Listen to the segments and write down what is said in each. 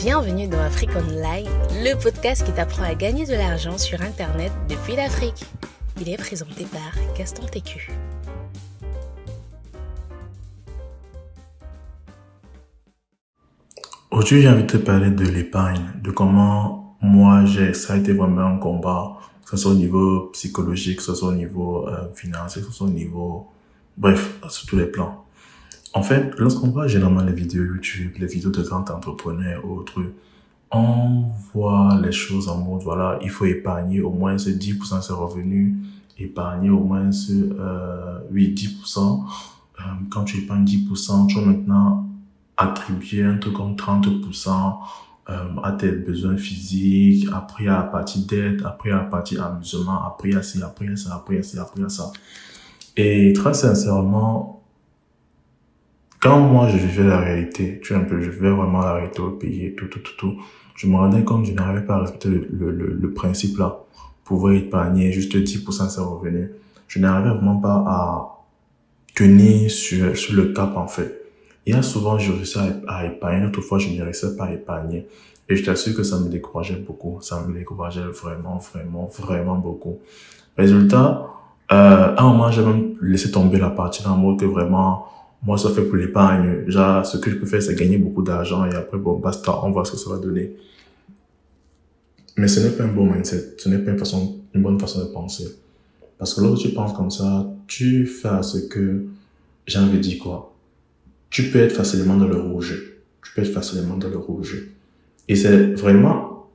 Bienvenue dans Afrique Online, le podcast qui t'apprend à gagner de l'argent sur Internet depuis l'Afrique. Il est présenté par Gaston Técu. Aujourd'hui, j'ai envie de te parler de l'épargne, de comment ça a été vraiment un combat, que ce soit au niveau psychologique, que ce soit au niveau financier, que ce soit au niveau, bref, sur tous les plans. En fait, lorsqu'on voit généralement les vidéos YouTube, les vidéos de grands entrepreneurs ou autres, on voit les choses en mode, voilà, il faut épargner au moins 10% de ses revenus, épargner au moins 10%. Quand tu épargnes 10%, tu vas maintenant attribuer un truc comme 30% à tes besoins physiques, après à la partie dette, après à la partie amusement, après à ci, après à ça, après à ci, après à ça. Et très sincèrement, quand moi je vivais la réalité, je vivais vraiment la réalité au pays, tout, je me rendais compte que je n'arrivais pas à respecter le principe là, pouvoir épargner juste 10% de ses revenus. Je n'arrivais vraiment pas à tenir sur le cap en fait. Il y a souvent, je réussis à épargner, d'autres fois, je ne réussissais pas à épargner. Et je t'assure que ça me décourageait beaucoup. Ça me décourageait vraiment beaucoup. Résultat, à un moment, j'ai même laissé tomber la partie dans le mode que vraiment, moi, ça fait pour l'épargne. Genre, ce que je peux faire, c'est gagner beaucoup d'argent et après, bon, basta, on voit ce que ça va donner. Mais ce n'est pas un bon mindset. Ce n'est pas une bonne façon de penser. Parce que lorsque tu penses comme ça, tu fais à ce que, j'ai envie de dire quoi? Tu peux être facilement dans le rouge. Et c'est vraiment,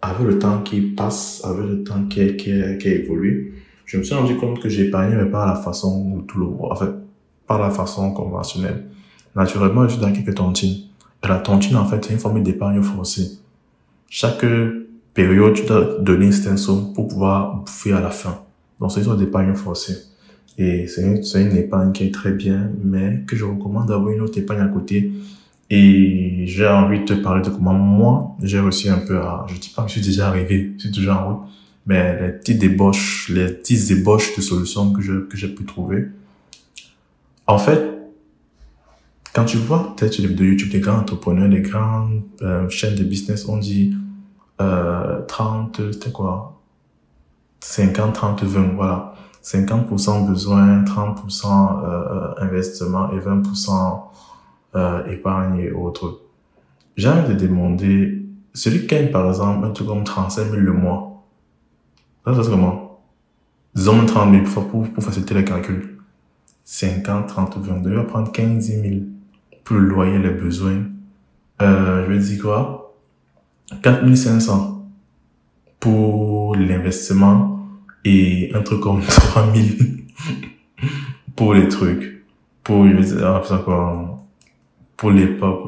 avec le temps qui passe, avec le temps qui évolue, je me suis rendu compte que j'épargnais, mais pas à la façon où tout le monde, en fait, par la façon conventionnelle. Naturellement, je suis dans quelques tontines. Et la tontine, en fait, c'est une forme d'épargne forcée. Chaque période, tu dois donner une certaine somme pour pouvoir bouffer à la fin. Donc, c'est une sorte d'épargne forcée. Et c'est une épargne qui est très bien, mais que je recommande d'avoir une autre épargne à côté. Et j'ai envie de te parler de comment moi, j'ai réussi un peu à, je dis pas que je suis déjà arrivé, je suis toujours en route, mais les petites ébauches de solutions que j'ai pu trouver. En fait, quand tu vois peut-être sur les vidéos YouTube des grands entrepreneurs, des grandes chaînes de business, on dit 30, c'était quoi? 50, 30, 20, voilà. 50% besoin, 30% investissement et 20% épargne et autres. J'ai envie de demander, celui qui gagne par exemple un truc comme 35 000 le mois, ça c'est comment? Disons 30 000 pour faciliter les calculs. 50, 30, 22, il va prendre 15 000 pour le loyer, les besoins. Je vais dire quoi? 4 500 pour l'investissement et un truc comme 3 000 pour les trucs. Pour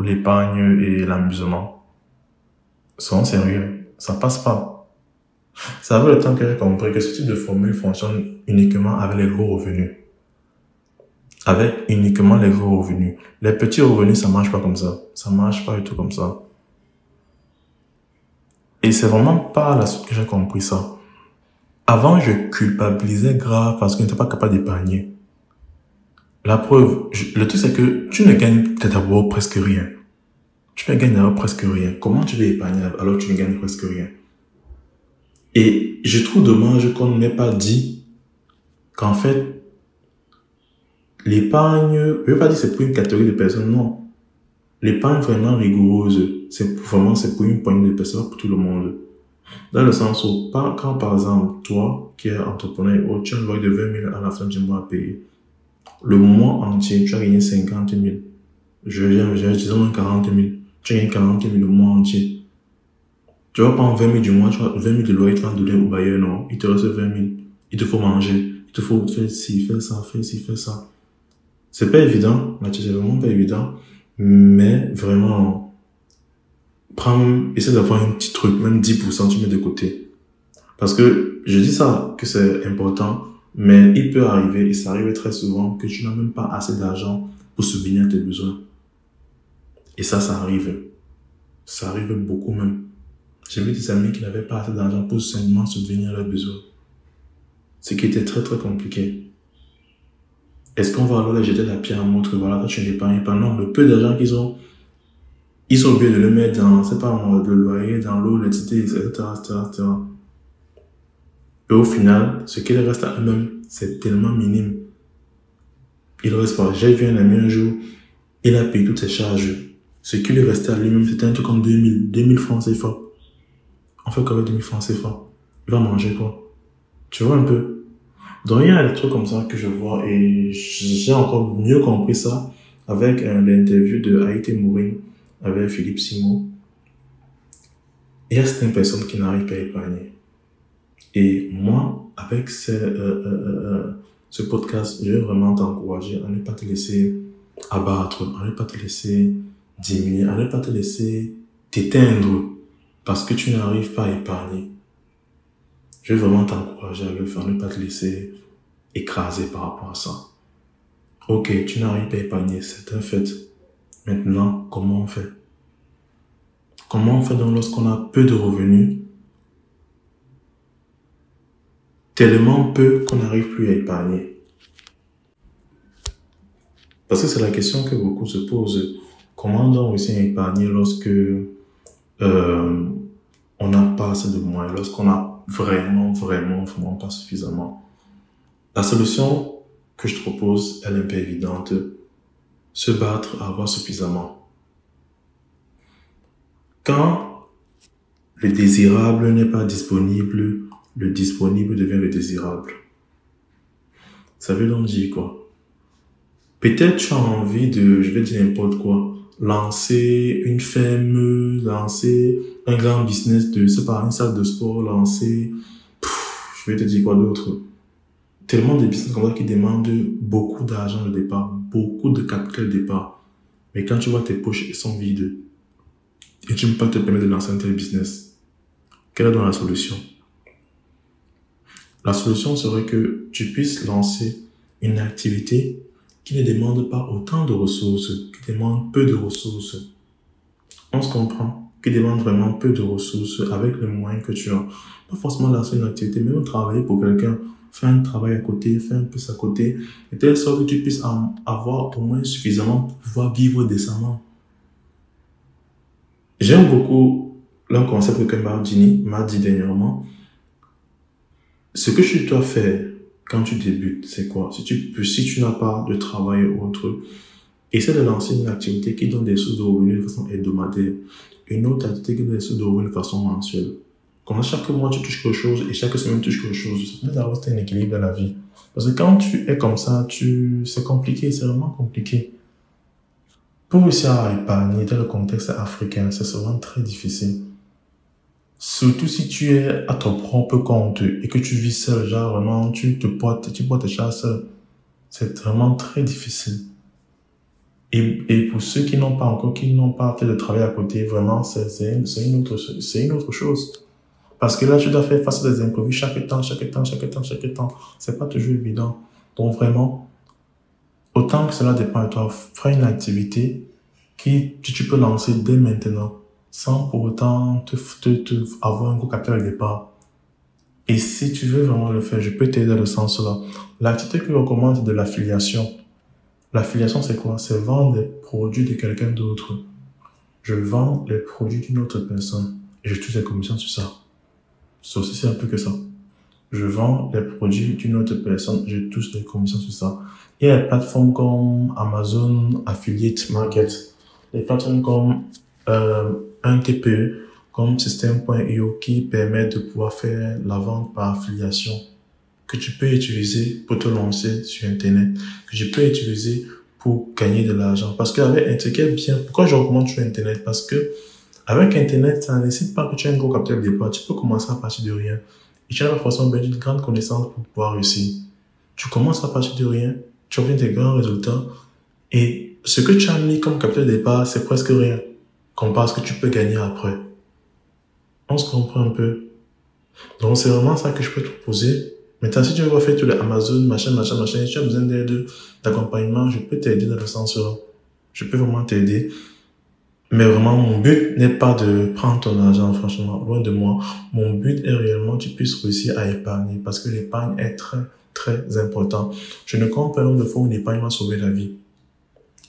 l'épargne et l'amusement. Soyons sérieux, ça passe pas. Ça veut le temps que j'ai compris que ce type de formule fonctionne uniquement avec les gros revenus. Les petits revenus, ça marche pas comme ça. Ça marche pas du tout comme ça. Et c'est vraiment pas la suite que j'ai compris ça. Avant, je culpabilisais grave parce que je n'étais pas capable d'épargner. La preuve, le truc c'est que tu ne gagnes peut-être d'abord presque rien. Comment tu veux épargner alors que tu ne gagnes presque rien? Et je trouve dommage qu'on ne m'ait pas dit qu'en fait, l'épargne, je veux pas dire que c'est pour une catégorie de personnes, non. L'épargne vraiment rigoureuse, c'est pour une poignée de personnes, pour tout le monde. Dans le sens où, quand par exemple, toi, qui es entrepreneur, tu as un loyer de 20 000 à la fin du mois à payer. Le mois entier, tu as gagné 50 000. Disons 40 000. Tu as gagné 40 000 le mois entier. Tu vas prendre 20 000 du mois, tu vas 20 000 de loyer, tu vas donner au bailleur, non. Il te reste 20 000. Il te faut manger. Il te faut faire ci, faire ça, faire ci, faire ça. C'est pas évident, Mathieu, c'est vraiment pas évident. Mais vraiment, essaie d'avoir un petit truc, même 10%, tu mets de côté. Parce que je dis ça, que c'est important, mais il peut arriver, et ça arrive très souvent, que tu n'as même pas assez d'argent pour subvenir à tes besoins. Et ça arrive. Ça arrive beaucoup même. J'ai vu des amis qui n'avaient pas assez d'argent pour seulement subvenir à leurs besoins. Ce qui était très très compliqué. Est-ce qu'on va alors les jeter la pierre à montre, voilà, toi tu n'épargnes pas? Non, le peu d'argent qu'ils ont, Ils sont obligés de le mettre dans, c'est pas moi, le loyer, dans l'eau, l'électricité, etc., etc., etc. Et au final, ce qu'il reste à eux-mêmes, c'est tellement minime. Il reste pas. J'ai vu un ami un jour, il a payé toutes ses charges. Ce qui lui restait à lui-même, c'était un truc comme 2000 francs CFA. On fait qu'avec 2000 francs CFA. Il va manger quoi? Tu vois un peu? Donc il y a des trucs comme ça que je vois et j'ai encore mieux compris ça avec l'interview de Haïté Mourin avec Philippe Simon. Il y a certaines personnes qui n'arrivent pas à épargner. Et moi, avec ce podcast, je vais vraiment t'encourager à ne pas te laisser abattre, à ne pas te laisser diminuer, à ne pas te laisser t'éteindre parce que tu n'arrives pas à épargner. Je vais vraiment t'encourager à le faire, à ne pas te laisser écraser par rapport à ça. Ok, tu n'arrives pas à épargner, c'est un fait. Maintenant, comment on fait? Comment on fait donc lorsqu'on a peu de revenus? Tellement peu qu'on n'arrive plus à épargner. Parce que c'est la question que beaucoup se posent. Comment donc réussir à épargner lorsque on n'a pas assez de moyens, lorsqu'on n'a vraiment pas suffisamment? La solution que je te propose, elle est un peu évidente. Se battre, avoir suffisamment. Quand le désirable n'est pas disponible, le disponible devient le désirable. Ça veut donc dire quoi? Peut-être tu as envie de, je vais dire n'importe quoi, lancer une ferme, lancer un grand business de, c'est pas, une salle de sport, lancer, je vais te dire quoi d'autre? Tellement de business comme ça qui demandent beaucoup d'argent de départ, beaucoup de capital de départ. Mais quand tu vois tes poches, elles sont vides. Et tu ne peux pas te permettre de lancer un tel business. Quelle est donc la solution? La solution serait que tu puisses lancer une activité qui ne demande pas autant de ressources, qui demande peu de ressources. On se comprend, qui demande vraiment peu de ressources avec les moyens que tu as. Pas forcément lancer une activité, mais travailler pour quelqu'un, faire un travail à côté, faire un peu à côté, de telle sorte que tu puisses avoir au moins suffisamment pour pouvoir vivre décemment. J'aime beaucoup l'un concept que Mardini m'a dit dernièrement. Ce que tu dois faire quand tu débutes, c'est quoi? Si tu n'as pas de travail ou autre, essaie de lancer une activité qui donne des sources de revenus de façon hebdomadaire. Une autre activité qui donne des sources de revenus de façon mensuelle. Comme ça, chaque mois, tu touches quelque chose et chaque semaine, tu touches quelque chose. Ça peut avoir un équilibre dans la vie. Parce que quand tu es comme ça, c'est compliqué, c'est vraiment compliqué. Pour réussir à épargner dans le contexte africain, c'est souvent très difficile. Surtout si tu es à ton propre compte et que tu vis seul, genre vraiment, tu portes tes charges seul. C'est vraiment très difficile. Et pour ceux qui n'ont pas fait de travail à côté, vraiment, c'est une autre chose. Parce que là, tu dois faire face à des imprévus chaque temps. C'est pas toujours évident. Donc vraiment, autant que cela dépend de toi, fais une activité que tu peux lancer dès maintenant, sans pour autant avoir un gros capital au départ. Et si tu veux vraiment le faire, je peux t'aider dans le sens là. L'activité que je recommande, c'est de l'affiliation. L'affiliation, c'est quoi? C'est vendre des produits de quelqu'un d'autre. Je vends les produits d'une autre personne et je touche des commissions sur ça. C'est aussi simple que ça. Je vends les produits d'une autre personne, je touche des commissions sur ça. Il y a des plateformes comme Amazon Affiliate Market, des plateformes comme un TPE, comme System.io qui permet de pouvoir faire la vente par affiliation que tu peux utiliser pour te lancer sur Internet, que tu peux utiliser pour gagner de l'argent. Parce qu'avec Internet, bien, pourquoi je recommande sur Internet? Parce que avec Internet, ça ne nécessite pas que tu aies un gros capital de départ. Tu peux commencer à partir de rien. Et tu n'as pas forcément besoin d'une grande connaissance pour pouvoir réussir. Tu commences à partir de rien, tu obtiens des grands résultats, et ce que tu as mis comme capital de départ, c'est presque rien, comparé à ce que tu peux gagner après. On se comprend un peu. Donc c'est vraiment ça que je peux te proposer. Maintenant, si tu veux faire tout le Amazon, machin, si tu as besoin d'aide, d'accompagnement, je peux t'aider dans le sens là. Je peux vraiment t'aider. Mais vraiment, mon but n'est pas de prendre ton argent, franchement, loin de moi. Mon but est réellement que tu puisses réussir à épargner, parce que l'épargne est très, très important. Je ne compte pas le nombre de fois où l'épargne m'a sauvé la vie.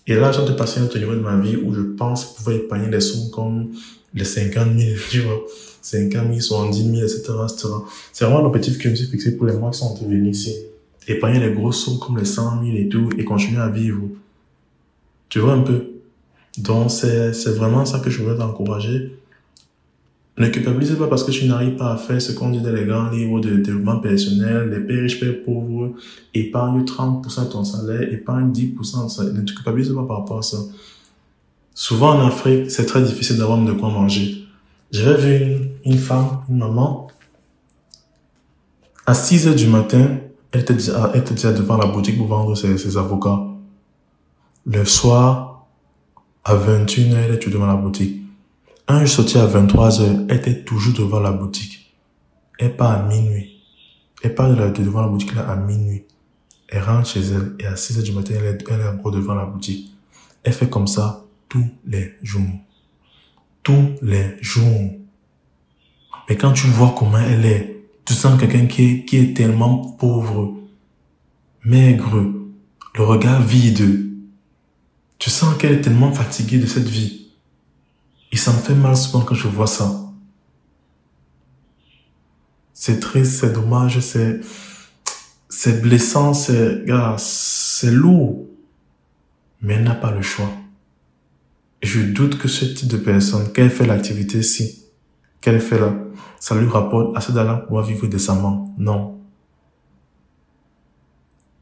Et là, j'ai de passer un autre niveau de ma vie où je pense pouvoir épargner des sommes comme les 50 000, tu vois. 50 000, 70 000, etc., etc. C'est vraiment l'objectif que je me suis fixé pour les mois qui sont venus ici. Épargner les grosses sommes comme les 100 000 et tout, et continuer à vivre. Tu vois un peu? Donc, c'est vraiment ça que je voulais t'encourager. Ne culpabilise pas parce que tu n'arrives pas à faire ce qu'on dit dans les grands livres de développement personnel, les pères riches, pères pauvres, épargne 30% de ton salaire, épargne 10% de ton salaire. Ne te culpabilise pas par rapport à ça. Souvent en Afrique, c'est très difficile d'avoir de quoi manger. J'avais vu une femme, une maman, à 6 heures du matin, elle était déjà devant la boutique pour vendre ses avocats. Le soir, à 21 heures, elle était devant la boutique. Un jour sorti à 23 heures, elle était toujours devant la boutique. Elle part à minuit. Elle part devant la boutique là à minuit. Elle rentre chez elle et à 6 heures du matin, elle est encore devant la boutique. Elle fait comme ça tous les jours. Tous les jours. Mais quand tu vois comment elle est, tu sens quelqu'un qui est tellement pauvre, maigre, le regard vide. Tu sens qu'elle est tellement fatiguée de cette vie. Et ça me fait mal souvent quand je vois ça. C'est triste, c'est dommage, c'est blessant, c'est lourd. Mais elle n'a pas le choix. Et je doute que ce type de personne, qu'elle fait l'activité-ci, qu'elle fait là, ça lui rapporte assez d'argent pour pouvoir vivre décemment. Non.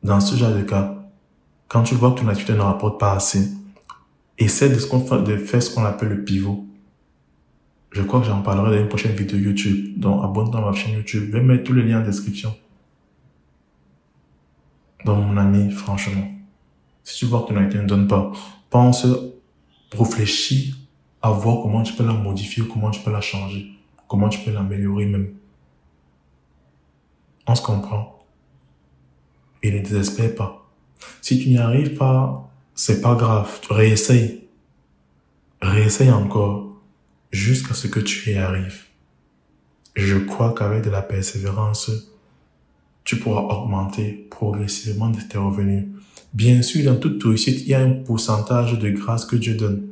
Dans ce genre de cas, quand tu vois que ton activité ne rapporte pas assez, essaie de faire ce qu'on appelle le pivot. Je crois que j'en parlerai dans une prochaine vidéo YouTube. Donc, abonne-toi à ma chaîne YouTube. Je vais mettre tous les liens en description. Donc, mon ami, franchement, si tu vois que ton activité ne donne pas, pense, réfléchis à voir comment tu peux la modifier, comment tu peux la changer, comment tu peux l'améliorer même. On se comprend. Et ne désespère pas. Si tu n'y arrives pas, c'est pas grave. Tu réessaye. Réessaye encore. Jusqu'à ce que tu y arrives. Je crois qu'avec de la persévérance, tu pourras augmenter progressivement tes revenus. Bien sûr, dans toute réussite, il y a un pourcentage de grâce que Dieu donne.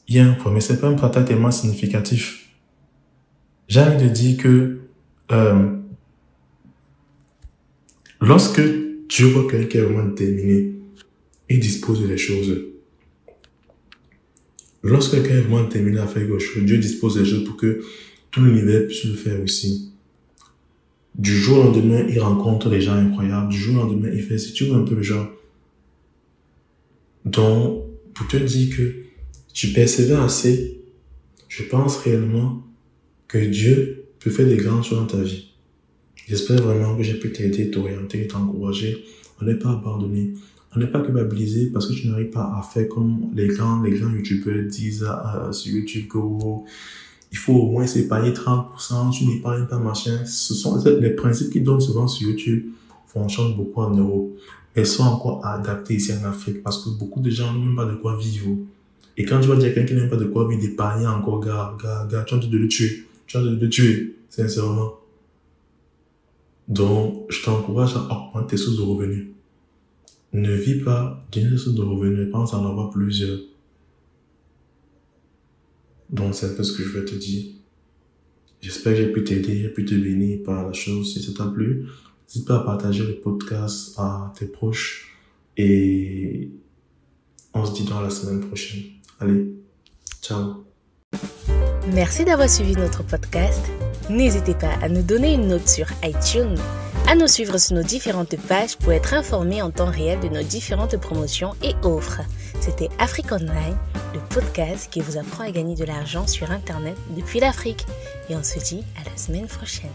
Il y a un point, mais c'est pas un pourcentage tellement significatif. J'ai envie de dire que lorsque Dieu voit quelqu'un qui est vraiment déterminé, il dispose des choses. Lorsque quelqu'un est vraiment déterminé à faire quelque chose, Dieu dispose des choses pour que tout l'univers puisse le faire aussi. Du jour au lendemain, il rencontre des gens incroyables. Du jour au lendemain, il fait, si tu veux un peu le genre. Donc, pour te dire que tu persévères assez, je pense réellement que Dieu peut faire des grandes choses dans ta vie. J'espère vraiment que j'ai pu t'aider, t'orienter, t'encourager. On n'est pas abandonné. On n'est pas culpabilisé parce que tu n'arrives pas à faire comme les grands youtubeurs disent sur YouTube que il faut au moins s'épargner 30%, tu n'épargnes pas machin. Ce sont les principes qu'ils donnent souvent sur YouTube fonctionnent beaucoup en Europe. Mais sont encore adaptés ici en Afrique parce que beaucoup de gens n'ont même pas de quoi vivre. Et quand tu vas dire à quelqu'un qui n'a même pas de quoi vivre, d'épargner encore, gars, tu as envie de le tuer. Tu as envie de le tuer, sincèrement. Donc, je t'encourage à augmenter tes sources de revenus. Ne vis pas d'une source de revenus, pense à en avoir plusieurs. Donc, c'est un peu ce que je vais te dire. J'espère que j'ai pu t'aider, j'ai pu te bénir par la chose. Si ça t'a plu, n'hésite pas à partager le podcast à tes proches. Et on se dit dans la semaine prochaine. Allez, ciao. Merci d'avoir suivi notre podcast. N'hésitez pas à nous donner une note sur iTunes, à nous suivre sur nos différentes pages pour être informé en temps réel de nos différentes promotions et offres. C'était Afrique Online, le podcast qui vous apprend à gagner de l'argent sur Internet depuis l'Afrique. Et on se dit à la semaine prochaine.